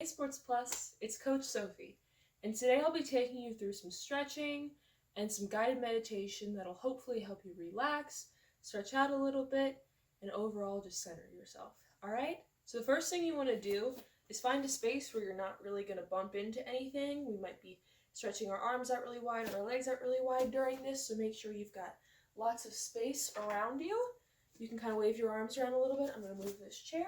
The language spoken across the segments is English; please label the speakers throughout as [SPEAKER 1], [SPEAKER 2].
[SPEAKER 1] Hey Sports Plus, it's Coach Sophie, and today I'll be taking you through some stretching and some guided meditation that'll hopefully help you relax, stretch out a little bit, and overall just center yourself. Alright? So the first thing you want to do is find a space where you're not really going to bump into anything. We might be stretching our arms out really wide and our legs out really wide during this, so make sure you've got lots of space around you. You can kind of wave your arms around a little bit. I'm going to move this chair.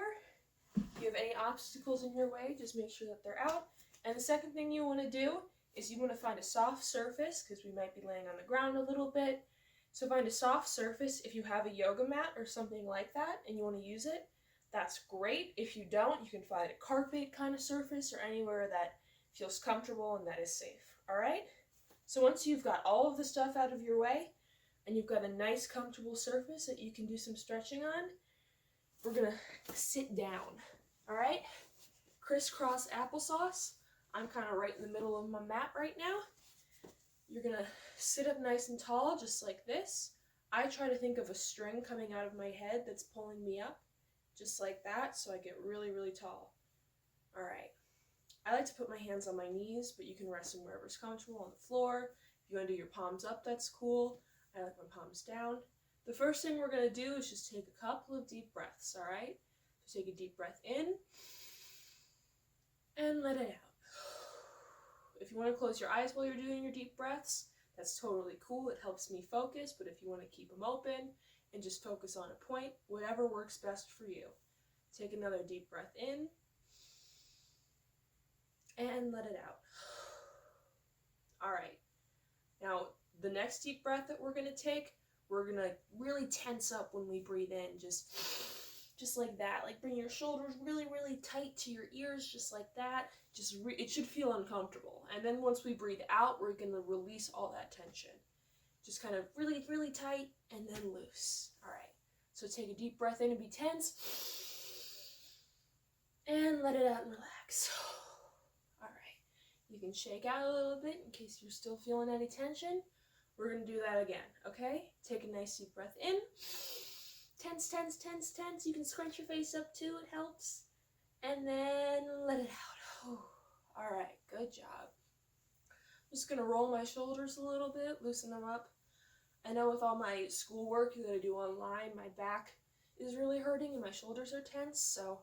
[SPEAKER 1] If you have any obstacles in your way, just make sure that they're out. And the second thing you want to do is you want to find a soft surface, because we might be laying on the ground a little bit. So find a soft surface. If you have a yoga mat or something like that and you want to use it, that's great. If you don't, you can find a carpet kind of surface or anywhere that feels comfortable and that is safe. All right? So once you've got all of the stuff out of your way and you've got a nice comfortable surface that you can do some stretching on, we're going to sit down, all right? Crisscross applesauce. I'm kind of right in the middle of my mat right now. You're going to sit up nice and tall, just like this. I try to think of a string coming out of my head that's pulling me up, just like that, so I get really, really tall. All right. I like to put my hands on my knees, but you can rest them wherever's comfortable, on the floor. If you want to do your palms up, that's cool. I like my palms down. The first thing we're going to do is just take a couple of deep breaths, all right? So take a deep breath in and let it out. If you want to close your eyes while you're doing your deep breaths, that's totally cool. It helps me focus, but if you want to keep them open and just focus on a point, whatever works best for you. Take another deep breath in and let it out. All right. Now, the next deep breath that we're going to take, we're going to really tense up when we breathe in, just like that. Like bring your shoulders really, really tight to your ears, just like that. It should feel uncomfortable. And then once we breathe out, we're going to release all that tension. Just kind of really, really tight and then loose. All right. So take a deep breath in and be tense. And let it out and relax. All right. You can shake out a little bit in case you're still feeling any tension. We're going to do that again, okay? Take a nice deep breath in. Tense, tense, tense, tense. You can scrunch your face up too, it helps. And then let it out. All right, good job. I'm just going to roll my shoulders a little bit, loosen them up. I know with all my schoolwork that I do online, my back is really hurting and my shoulders are tense, so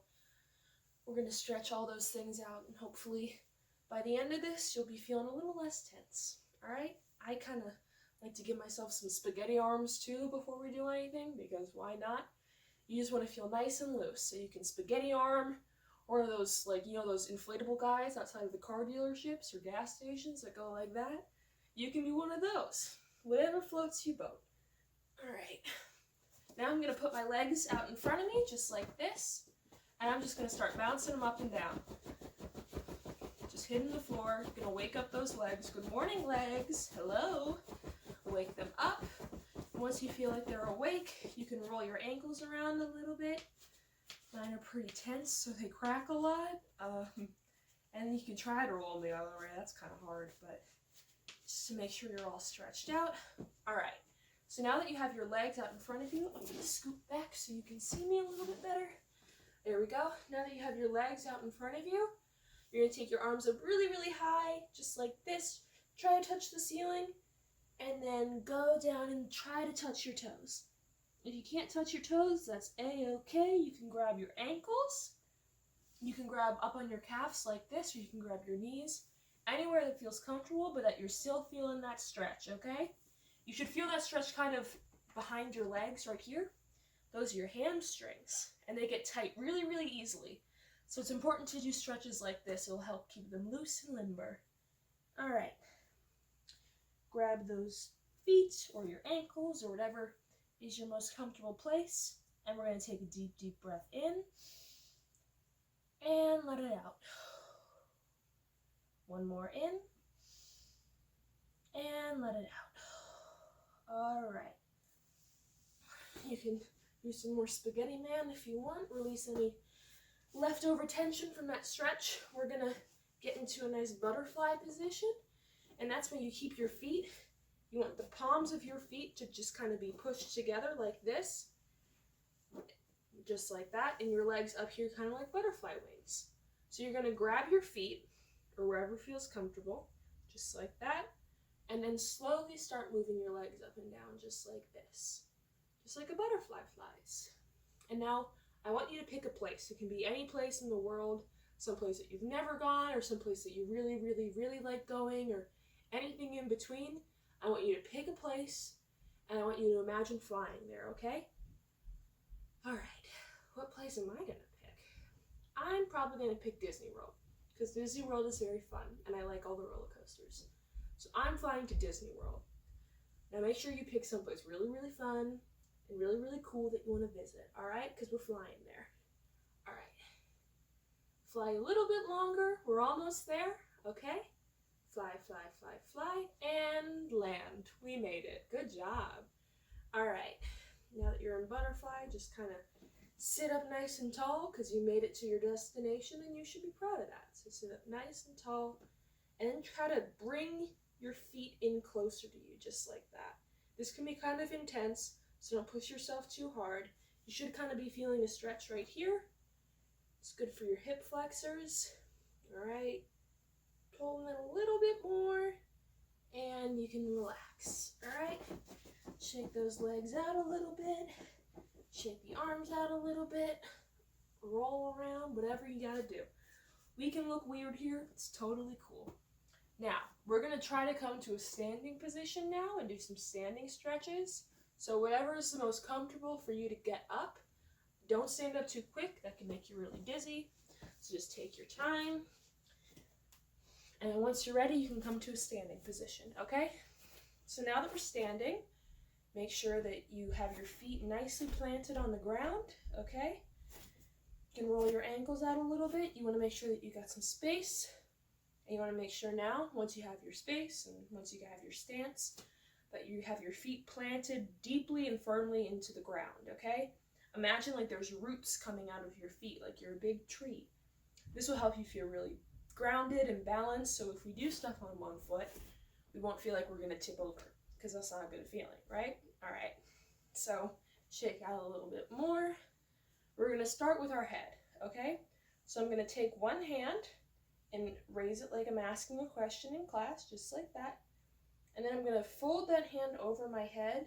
[SPEAKER 1] we're going to stretch all those things out, and hopefully by the end of this, you'll be feeling a little less tense, all right? I kind of like to give myself some spaghetti arms too before we do anything, because why not? You just want to feel nice and loose. So you can spaghetti arm, or those, like, you know, those inflatable guys outside of the car dealerships or gas stations that go like that. You can be one of those. Whatever floats your boat. All right. Now I'm going to put my legs out in front of me, just like this. And I'm just going to start bouncing them up and down. Just hitting the floor. Going to wake up those legs. Good morning, legs. Hello. Wake them up. Once you feel like they're awake, you can roll your ankles around a little bit. Mine are pretty tense, so they crack a lot. And you can try to roll them the other way. That's kind of hard, but just to make sure you're all stretched out. All right. So now that you have your legs out in front of you, I'm going to scoot back so you can see me a little bit better. There we go. Now that you have your legs out in front of you, you're going to take your arms up really, really high, just like this. Try to touch the ceiling. And then go down and try to touch your toes. If you can't touch your toes, that's A-okay. You can grab your ankles. You can grab up on your calves like this, or you can grab your knees. Anywhere that feels comfortable, but that you're still feeling that stretch, okay? You should feel that stretch kind of behind your legs right here. Those are your hamstrings, and they get tight really, really easily. So it's important to do stretches like this. It'll help keep them loose and limber. All right. Grab those feet or your ankles or whatever is your most comfortable place. And we're going to take a deep, deep breath in and let it out. One more in and let it out. All right. You can do some more spaghetti man if you want. Release any leftover tension from that stretch. We're going to get into a nice butterfly position. And that's when you keep your feet. You want the palms of your feet to just kind of be pushed together like this. Just like that. And your legs up here kind of like butterfly wings. So you're going to grab your feet, or wherever feels comfortable, just like that, and then slowly start moving your legs up and down, just like this. Just like a butterfly flies. And now, I want you to pick a place. It can be any place in the world, some place that you've never gone, or some place that you really, really, really like going, or anything in between. I want you to pick a place, and I want you to imagine flying there, okay? All right, what place am I gonna pick? I'm probably gonna pick Disney World, because Disney World is very fun, and I like all the roller coasters. So I'm flying to Disney World. Now make sure you pick someplace really, really fun, and really, really cool that you want to visit, all right? Because we're flying there. All right. Fly a little bit longer. We're almost there, okay? Fly, fly, fly, fly, and land. We made it. Good job. All right. Now that you're in butterfly, just kind of sit up nice and tall because you made it to your destination, and you should be proud of that. So sit up nice and tall, and then try to bring your feet in closer to you, just like that. This can be kind of intense, so don't push yourself too hard. You should kind of be feeling a stretch right here. It's good for your hip flexors. All right. Pull them in a little bit more, and you can relax. All right. Shake those legs out a little bit. Shake the arms out a little bit. Roll around, whatever you gotta do. We can look weird here. It's totally cool. Now, we're gonna try to come to a standing position now and do some standing stretches. So whatever is the most comfortable for you to get up. Don't stand up too quick. That can make you really dizzy. So just take your time. And once you're ready, you can come to a standing position, okay? So now that we're standing, make sure that you have your feet nicely planted on the ground, okay? You can roll your ankles out a little bit. You want to make sure that you got some space. And you want to make sure now, once you have your space and once you have your stance, that you have your feet planted deeply and firmly into the ground, okay? Imagine like there's roots coming out of your feet, like you're a big tree. This will help you feel really grounded and balanced, so if we do stuff on one foot, we won't feel like we're going to tip over, because that's not a good feeling, right? All right, so shake out a little bit more. We're going to start with our head, okay? So I'm going to take one hand and raise it like I'm asking a question in class, just like that. And then I'm going to fold that hand over my head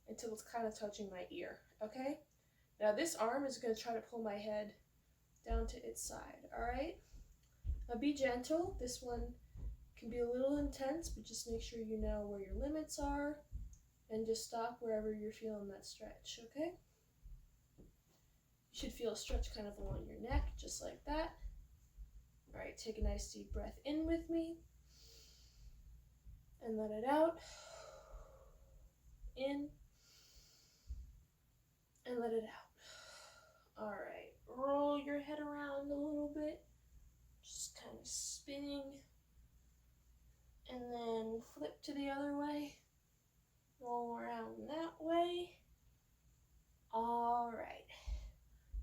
[SPEAKER 1] until it's kind of touching my ear, okay? Now this arm is going to try to pull my head down to its side, all right? Now be gentle. This one can be a little intense, but just make sure you know where your limits are and just stop wherever you're feeling that stretch, okay? You should feel a stretch kind of along your neck, just like that. All right, take a nice deep breath in with me and let it out. In and let it out. All right, roll your head around a little bit, just kind of spinning, and then flip to the other way, roll around that way. All right,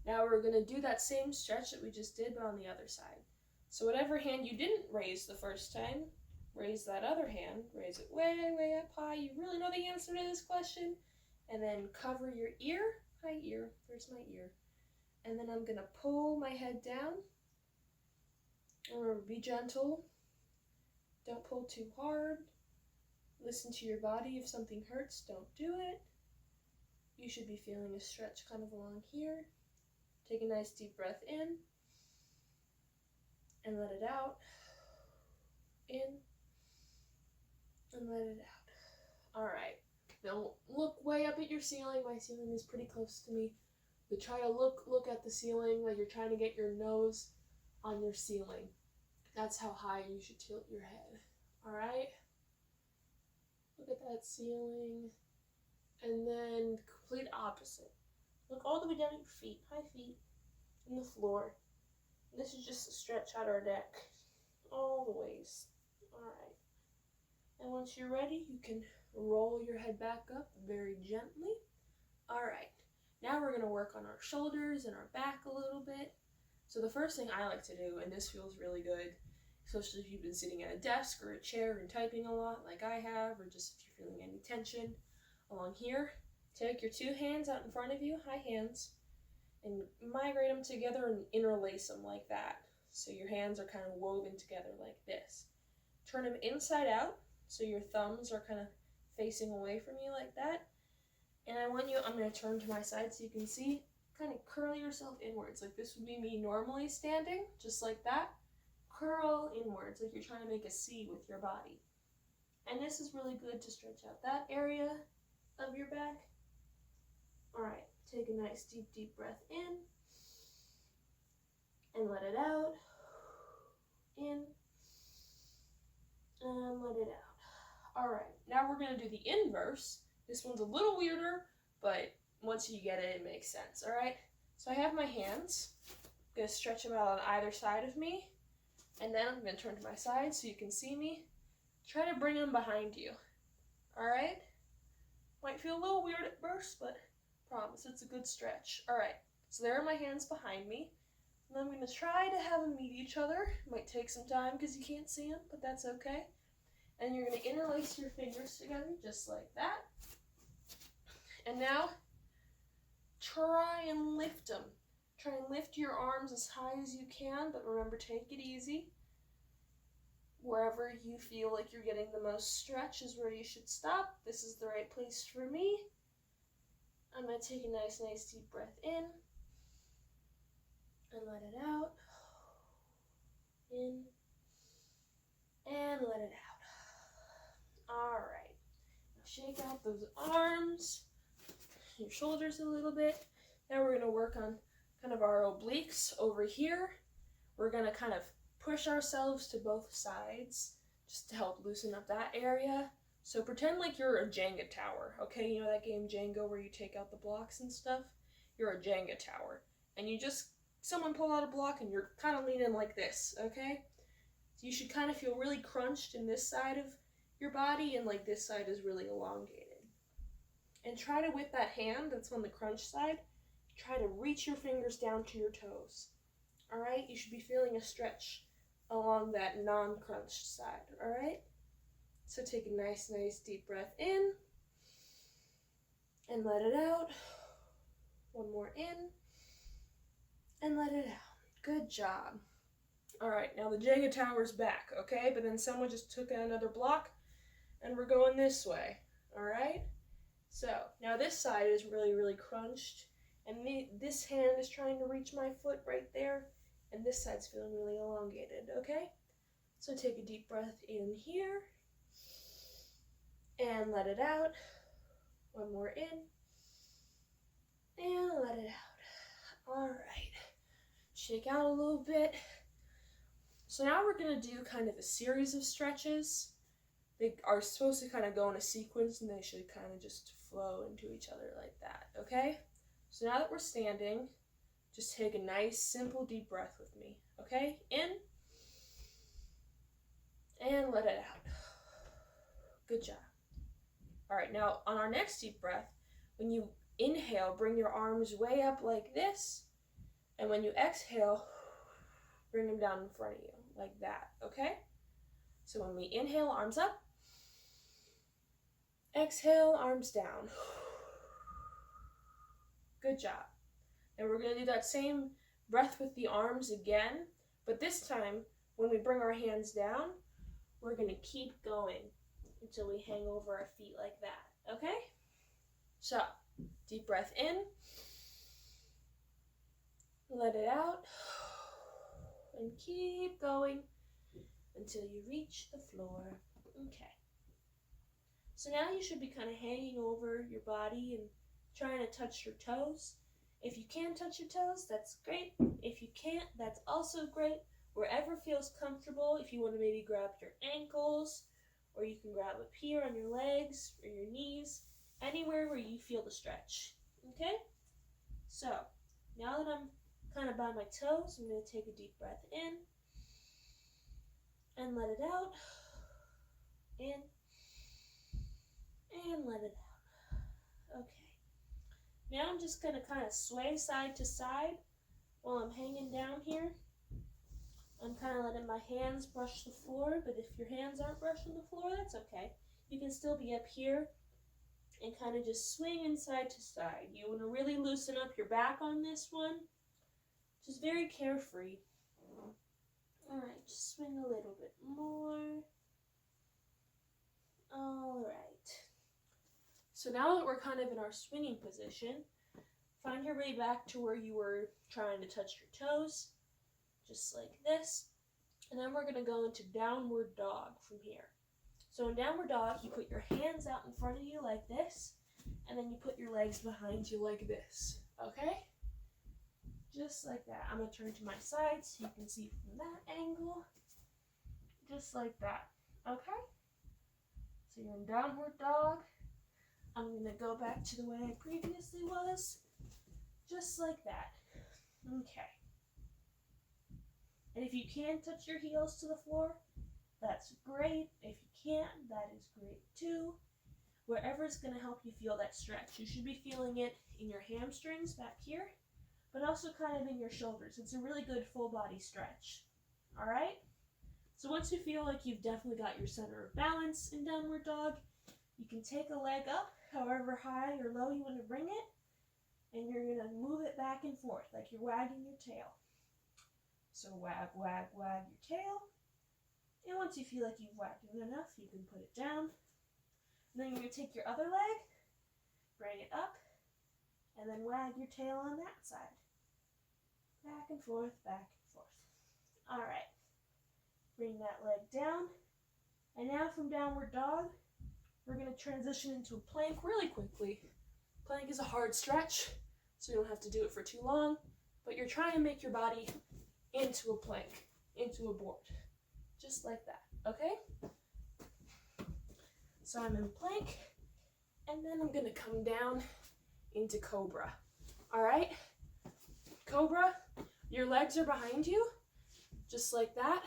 [SPEAKER 1] now we're gonna do that same stretch that we just did, but on the other side. So whatever hand you didn't raise the first time, raise that other hand, raise it way, way up high. You really know the answer to this question. And then cover your ear, hi ear, there's my ear. And then I'm gonna pull my head down. Remember, be gentle. Don't pull too hard. Listen to your body. If something hurts, don't do it. You should be feeling a stretch kind of along here. Take a nice deep breath in and let it out. In and let it out. All right. Now look way up at your ceiling. My ceiling is pretty close to me. But try to look at the ceiling like you're trying to get your nose on your ceiling. That's how high you should tilt your head. All right? Look at that ceiling. And then complete opposite. Look all the way down at your feet, high feet, and the floor. And this is just a stretch out our neck, all the ways. All right. And once you're ready, you can roll your head back up very gently. All right. Now we're gonna work on our shoulders and our back a little bit. So the first thing I like to do, and this feels really good, especially if you've been sitting at a desk or a chair and typing a lot like I have, or just if you're feeling any tension along here, take your two hands out in front of you, high hands, and migrate them together and interlace them like that. So your hands are kind of woven together like this. Turn them inside out, so your thumbs are kind of facing away from you like that. And I'm going to turn to my side so you can see, kind of curl yourself inwards. Like this would be me normally standing, just like that. Curl inwards, like you're trying to make a C with your body. And this is really good to stretch out that area of your back. All right, take a nice deep breath in. And let it out. In. And let it out. All right, now we're going to do the inverse. This one's a little weirder, but once you get it, it makes sense, all right? So I have my hands. I'm going to stretch them out on either side of me. And then I'm going to turn to my side so you can see me. Try to bring them behind you, all right? Might feel a little weird at first, but I promise it's a good stretch. All right, so there are my hands behind me. And I'm going to try to have them meet each other. It might take some time because you can't see them, but that's okay. And you're going to interlace your fingers together just like that. And now, try and lift them. Try and lift your arms as high as you can, but remember, take it easy. Wherever you feel like you're getting the most stretch is where you should stop. This is the right place for me. I'm going to take a nice deep breath in. And let it out. In. And let it out. All right. Now shake out those arms. Your shoulders a little bit. Now we're going to work on kind of our obliques over here. We're going to kind of push ourselves to both sides just to help loosen up that area. So pretend like you're a Jenga tower, okay? You know that game Jenga where you take out the blocks and stuff? You're a Jenga tower. And someone pull out a block and you're kind of leaning like this, okay? So you should kind of feel really crunched in this side of your body and like this side is really elongated. And try to, with that hand that's on the crunch side, try to reach your fingers down to your toes. All right? You should be feeling a stretch along that non-crunched side, all right? So take a nice deep breath in and let it out. One more in and let it out. Good job. All right, now the Jenga tower's back, okay? But then someone just took another block and we're going this way, all right? So now this side is really crunched and this hand is trying to reach my foot right there and this side's feeling really elongated, okay? So take a deep breath in here and let it out. One more in and let it out. All right, shake out a little bit. So now we're gonna do kind of a series of stretches. They are supposed to kind of go in a sequence and they should kind of just flow into each other like that, okay? So now that we're standing, just take a nice, simple, deep breath with me, okay? In, and let it out. Good job. All right, now on our next deep breath, when you inhale, bring your arms way up like this, and when you exhale, bring them down in front of you, like that, okay? So when we inhale, arms up, exhale, arms down. Good job. And we're gonna do that same breath with the arms again, but this time, when we bring our hands down, we're gonna keep going until we hang over our feet like that, okay? So, deep breath in, let it out, and keep going until you reach the floor. Okay. So now you should be kind of hanging over your body and trying to touch your toes. If you can touch your toes, that's great. If you can't, that's also great. Wherever feels comfortable, if you want to maybe grab your ankles, or you can grab up here on your legs or your knees, anywhere where you feel the stretch, okay? So, now that I'm kind of by my toes, I'm going to take a deep breath in, and let it out, in, and let it out. Okay. Now I'm just going to kind of sway side to side while I'm hanging down here. I'm kind of letting my hands brush the floor, but if your hands aren't brushing the floor, that's okay. You can still be up here and kind of just swinging side to side. You want to really loosen up your back on this one. Just very carefree. Alright, just swing a little bit more. Alright. So now that we're kind of in our swinging position, find your way back to where you were trying to touch your toes, just like this. And then we're going to go into downward dog from here. So in downward dog, you put your hands out in front of you like this, and then you put your legs behind you like this, okay? Just like that. I'm going to turn to my side so you can see from that angle. Just like that, okay? So you're in downward dog. I'm going to go back to the way I previously was. Just like that. Okay. And if you can touch your heels to the floor, that's great. If you can't, that is great too. Wherever is going to help you feel that stretch. You should be feeling it in your hamstrings back here, but also kind of in your shoulders. It's a really good full body stretch. All right? So once you feel like you've definitely got your center of balance in downward dog, you can take a leg up, however high or low you want to bring it, and you're going to move it back and forth like you're wagging your tail. So wag, wag, wag your tail. And once you feel like you've wagged it enough, you can put it down. And then you're going to take your other leg, bring it up, and then wag your tail on that side. Back and forth, back and forth. All right. Bring that leg down. And now from downward dog, we're going to transition into a plank really quickly. Plank is a hard stretch, so you don't have to do it for too long, but you're trying to make your body into a plank, into a board. Just like that, okay? So I'm in plank, and then I'm gonna come down into Cobra. All right? Cobra, your legs are behind you, just like that,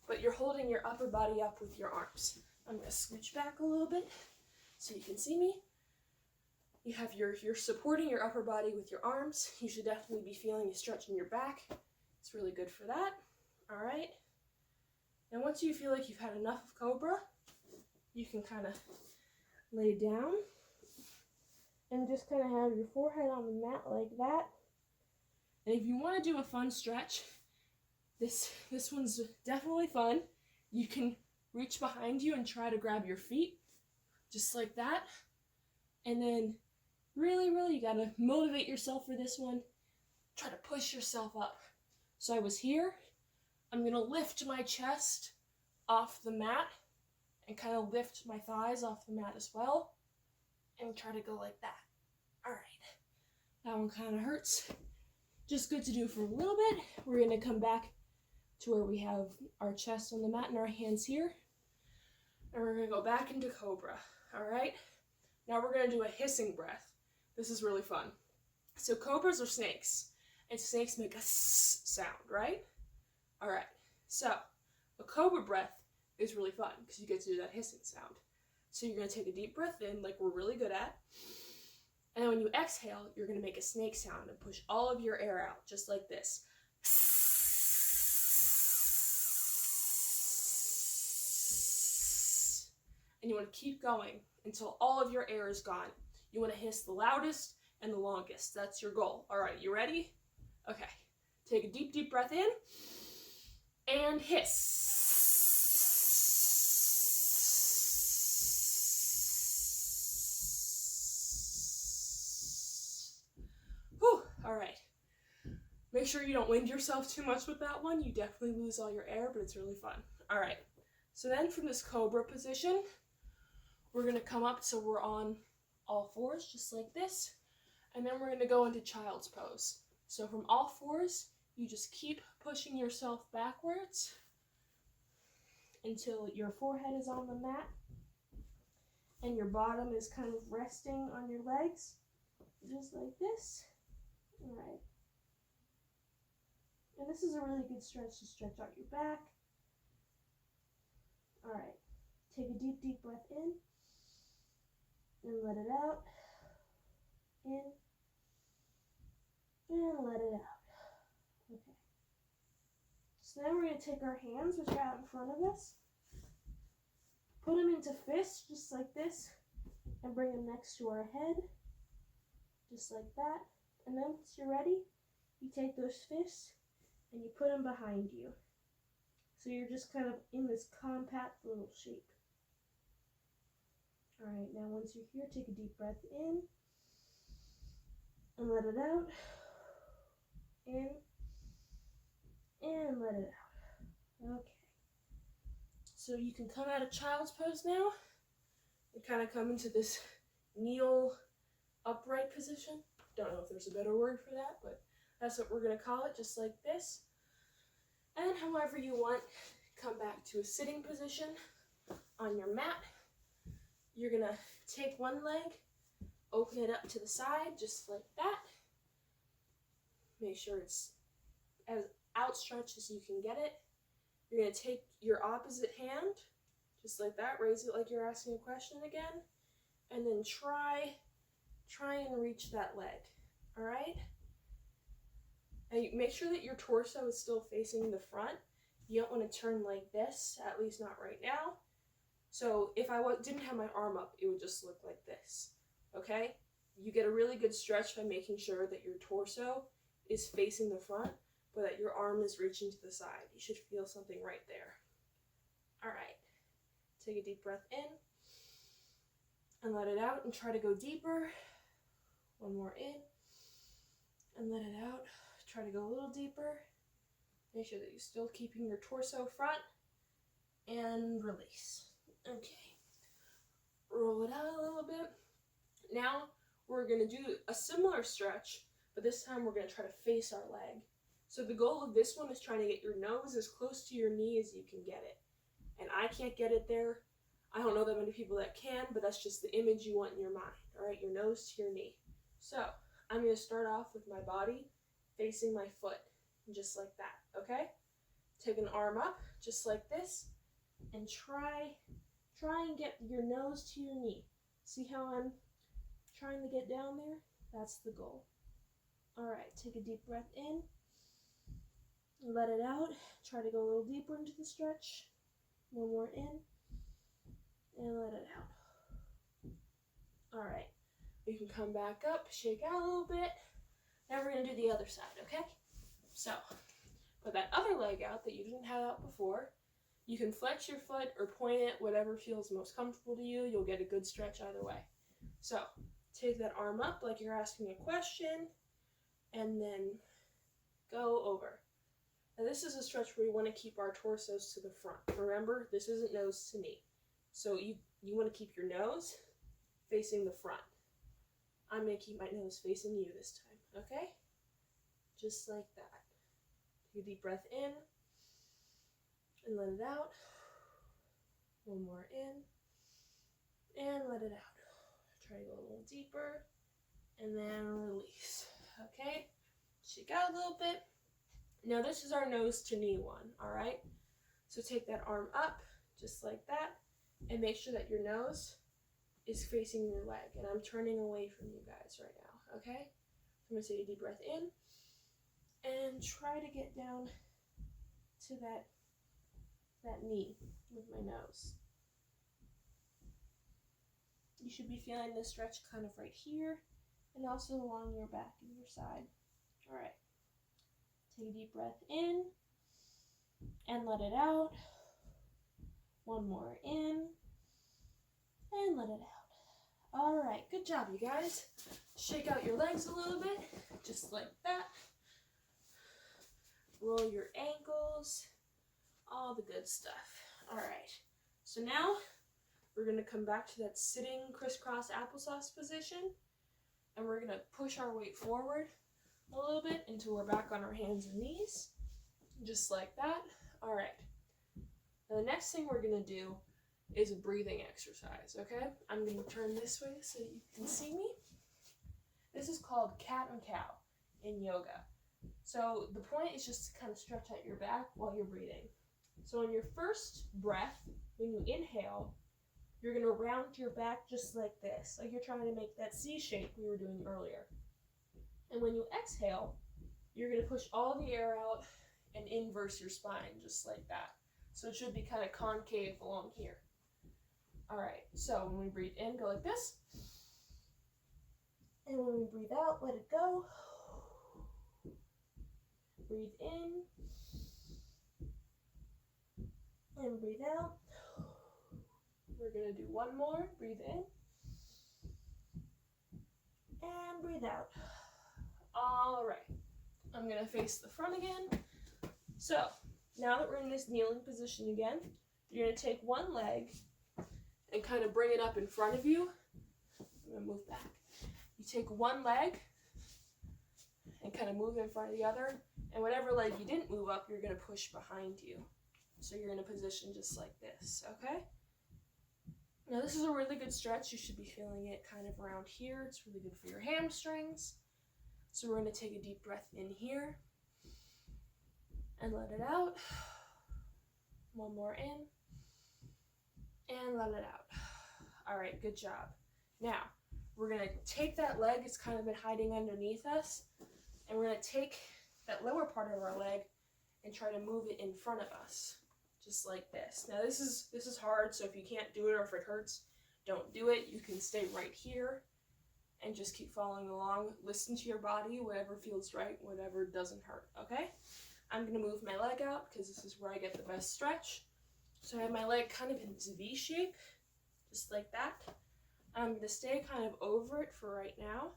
[SPEAKER 1] but you're holding your upper body up with your arms. I'm gonna scooch back a little bit so you can see me. You're supporting your upper body with your arms. You should definitely be feeling a stretch in your back. It's really good for that. All right? And once you feel like you've had enough of Cobra, you can kind of lay down and just kind of have your forehead on the mat like that. And if you want to do a fun stretch, this one's definitely fun. You can reach behind you and try to grab your feet, just like that. And then really, you got to motivate yourself for this one. Try to push yourself up. So I was here. I'm going to lift my chest off the mat and kind of lift my thighs off the mat as well and try to go like that. All right. That one kind of hurts. Just good to do for a little bit. We're going to come back to where we have our chest on the mat and our hands here. And we're going to go back into Cobra. All right. Now we're going to do a hissing breath. This is really fun. So cobras are snakes, and snakes make a s sound, right? All right, so a cobra breath is really fun because you get to do that hissing sound. So you're going to take a deep breath in like we're really good at. And then when you exhale, you're going to make a snake sound and push all of your air out just like this. And you want to keep going until all of your air is gone. You want to hiss the loudest and the longest. That's your goal. All right, you ready? Okay. Take a deep breath in. And hiss. Whew, all right. Make sure you don't wind yourself too much with that one. You definitely lose all your air, but it's really fun. All right. So then from this cobra position, we're going to come up so we're on all fours, just like this. And then we're going to go into child's pose. So from all fours, you just keep pushing yourself backwards until your forehead is on the mat and your bottom is kind of resting on your legs, just like this. All right. And this is a really good stretch to stretch out your back. All right. Take a deep breath in and let it out. In and let it out. Okay. So then we're going to take our hands, which are out in front of us, put them into fists, just like this, and bring them next to our head, just like that. And then once you're ready, you take those fists and you put them behind you. So you're just kind of in this compact little shape. All right, now once you're here, take a deep breath in and let it out. In and let it out. Okay. So you can come out of child's pose now and kind of come into this kneel upright position. Don't know if there's a better word for that, but that's what we're going to call it, just like this. And however you want, come back to a sitting position on your mat. You're going to take one leg, open it up to the side, just like that. Make sure it's as outstretched as you can get it. You're going to take your opposite hand, just like that, raise it like you're asking a question again, and then try and reach that leg, all right? And make sure that your torso is still facing the front. You don't want to turn like this, at least not right now. So if I didn't have my arm up, it would just look like this, okay? You get a really good stretch by making sure that your torso is facing the front, but that your arm is reaching to the side. You should feel something right there. All right, take a deep breath in and let it out and try to go deeper. One more in and let it out. Try to go a little deeper. Make sure that you're still keeping your torso front and release. Okay, roll it out a little bit. Now we're gonna do a similar stretch, but this time we're gonna try to face our leg. So the goal of this one is trying to get your nose as close to your knee as you can get it. And I can't get it there. I don't know that many people that can, but that's just the image you want in your mind, all right? Your nose to your knee. So I'm gonna start off with my body facing my foot, just like that, okay? Take an arm up, just like this, and try and get your nose to your knee. See how I'm trying to get down there? That's the goal. All right, take a deep breath in, let it out. Try to go a little deeper into the stretch. One more in, and let it out. All right, you can come back up, shake out a little bit. Now we're gonna do the other side, okay? So, put that other leg out that you didn't have out before. You can flex your foot or point it, whatever feels most comfortable to you. You'll get a good stretch either way. So, take that arm up like you're asking a question, and then go over. Now this is a stretch where we want to keep our torsos to the front. Remember, this isn't nose to knee. So you want to keep your nose facing the front. I'm going to keep my nose facing you this time, okay? Just like that. Take a deep breath in and let it out. One more in and let it out. Try to go a little deeper and then release, okay? Shake out a little bit. Now this is our nose to knee one, all right? So take that arm up just like that and make sure that your nose is facing your leg. And I'm turning away from you guys right now, okay? I'm gonna take a deep breath in and try to get down to that knee with my nose. You should be feeling this stretch kind of right here and also along your back and your side. All right. Take a deep breath in and let it out. One more in and let it out. All right, good job, you guys. Shake out your legs a little bit, just like that. Roll your ankles, all the good stuff. All right, so now we're gonna come back to that sitting crisscross applesauce position, and we're gonna push our weight forward a little bit until we're back on our hands and knees, just like that. All right, now the next thing we're gonna do is a breathing exercise, okay? I'm gonna turn this way so you can see me. This is called cat and cow in yoga. So the point is just to kind of stretch out your back while you're breathing. So on your first breath, when you inhale, you're gonna round your back just like this, like you're trying to make that C shape we were doing earlier. And when you exhale, you're gonna push all the air out and inverse your spine just like that. So it should be kind of concave along here. All right, so when we breathe in, go like this. And when we breathe out, let it go. Breathe in. and breathe out. We're going to do one more. Breathe in and breathe out. All right. I'm going to face the front again. So now that we're in this kneeling position again, you're going to take one leg and kind of bring it up in front of you. I'm going to move back. You take one leg and kind of move in front of the other, and whatever leg you didn't move up, you're going to push behind you. So you're in a position just like this, okay? Now this is a really good stretch. You should be feeling it kind of around here. It's really good for your hamstrings. So we're going to take a deep breath in here and let it out. One more in and let it out. All right, good job. Now we're going to take that leg. It's kind of been hiding underneath us, and we're going to take that lower part of our leg and try to move it in front of us, just like this. Now this is hard, so if you can't do it or if it hurts, don't do it. You can stay right here and just keep following along. Listen to your body, whatever feels right, whatever doesn't hurt, okay? I'm gonna move my leg out because this is where I get the best stretch. So I have my leg kind of in this V shape, just like that. I'm gonna stay kind of over it for right now.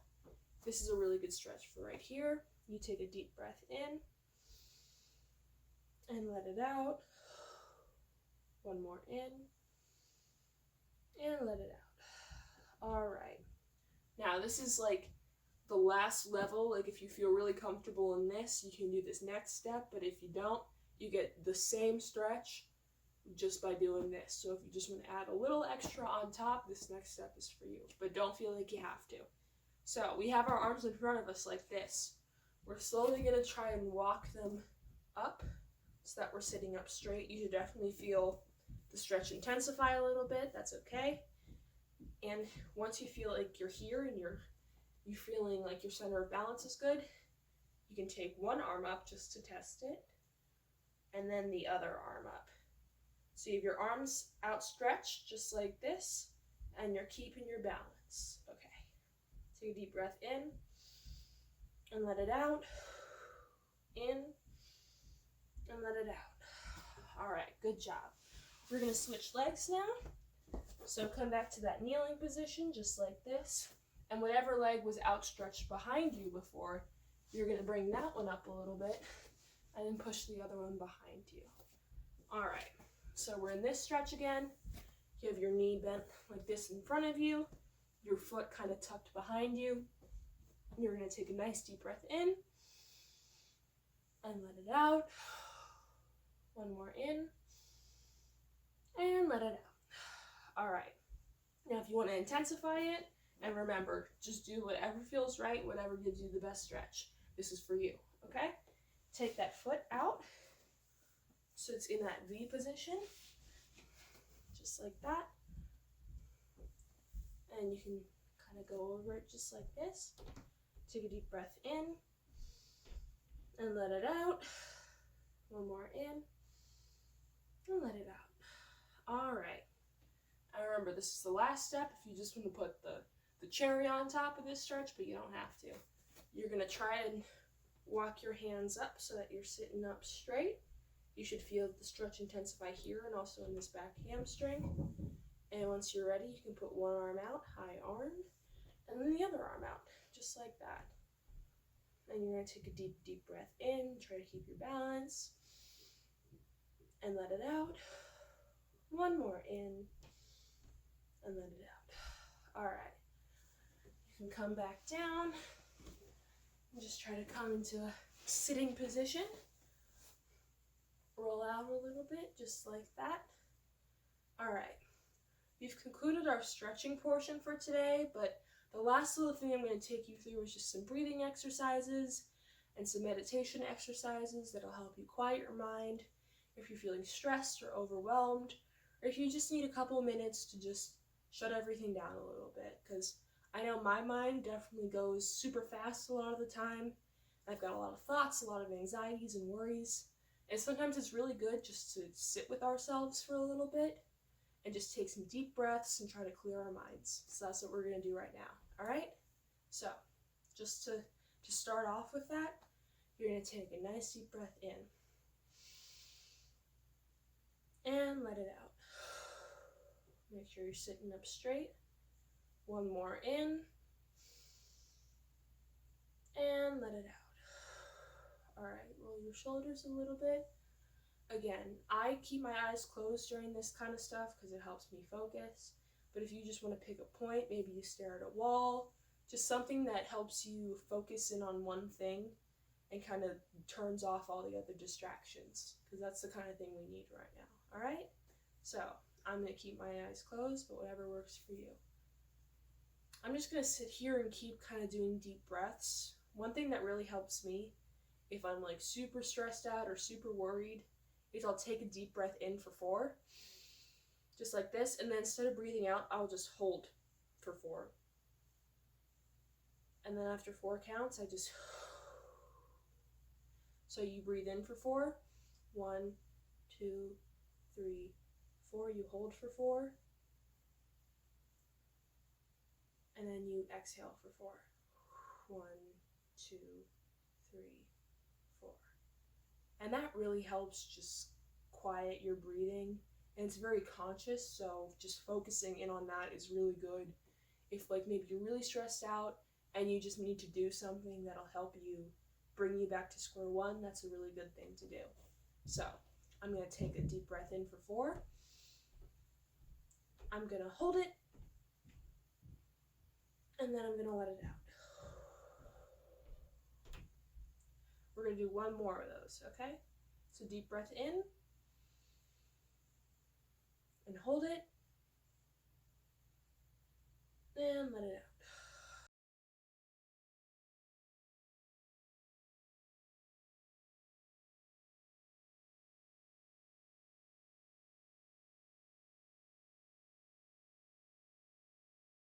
[SPEAKER 1] This is a really good stretch for right here. You take a deep breath in and let it out. One more in and let it out. All right. Now this is like the last level. Like if you feel really comfortable in this, you can do this next step, but if you don't, you get the same stretch just by doing this. So if you just want to add a little extra on top, this next step is for you, but don't feel like you have to. So we have our arms in front of us like this. We're slowly going to try and walk them up so that we're sitting up straight. You should definitely feel the stretch intensify a little bit. That's okay. And once you feel like you're here and you're feeling like your center of balance is good, you can take one arm up just to test it, and then the other arm up. So you have your arms outstretched just like this, and you're keeping your balance. Okay. Take a deep breath in and let it out. In and let it out. All right, good job. We're gonna switch legs now. So come back to that kneeling position just like this. And whatever leg was outstretched behind you before, you're gonna bring that one up a little bit and then push the other one behind you. All right, so we're in this stretch again. You have your knee bent like this in front of you, your foot kind of tucked behind you. You're gonna take a nice deep breath in and let it out. One more in and let it out. All right, now if you want to intensify it, and remember, just do whatever feels right, whatever gives you the best stretch. This is for you, okay? Take that foot out so it's in that V position, just like that. And you can kind of go over it just like this. Take a deep breath in and let it out. One more in and let it out. All right. And remember, this is the last step if you just want to put the cherry on top of this stretch, but you don't have to. You're going to try and walk your hands up so that you're sitting up straight. You should feel the stretch intensify here and also in this back hamstring. And once you're ready, you can put one arm out, high arm, and then the other arm out, just like that. And you're going to take a deep, deep breath in, try to keep your balance, and let it out. One more in, and let it out. All right. You can come back down and just try to come into a sitting position. Roll out a little bit, just like that. All right. We've concluded our stretching portion for today, but the last little thing I'm going to take you through is just some breathing exercises and some meditation exercises that'll help you quiet your mind if you're feeling stressed or overwhelmed, or if you just need a couple minutes to just shut everything down a little bit, because I know my mind definitely goes super fast a lot of the time. I've got a lot of thoughts, a lot of anxieties and worries, and sometimes it's really good just to sit with ourselves for a little bit and just take some deep breaths and try to clear our minds. So that's what we're going to do right now, all right? So just to start off with that, you're going to take a nice deep breath in and let it out. Make sure you're sitting up straight. One more in, and let it out. All right, roll your shoulders a little bit. Again, I keep my eyes closed during this kind of stuff because it helps me focus. But if you just want to pick a point, maybe you stare at a wall, just something that helps you focus in on one thing and kind of turns off all the other distractions, because that's the kind of thing we need right now. All right? So I'm going to keep my eyes closed, but whatever works for you. I'm just going to sit here and keep kind of doing deep breaths. One thing that really helps me if I'm like super stressed out or super worried is I'll take a deep breath in for 4, just like this, and then instead of breathing out, I'll just hold for 4. And then after 4 counts, I just... So you breathe in for 4. 1, 2, 3, 4. You hold for 4. And then you exhale for 4. 1, 2, 3, 4. And that really helps just quiet your breathing. And it's very conscious, so just focusing in on that is really good. If like maybe you're really stressed out and you just need to do something that'll help you bring you back to square one, that's a really good thing to do. So I'm going to take a deep breath in for 4. I'm going to hold it, and then I'm going to let it out. We're going to do one more of those, okay? So deep breath in, and hold it, and let it out.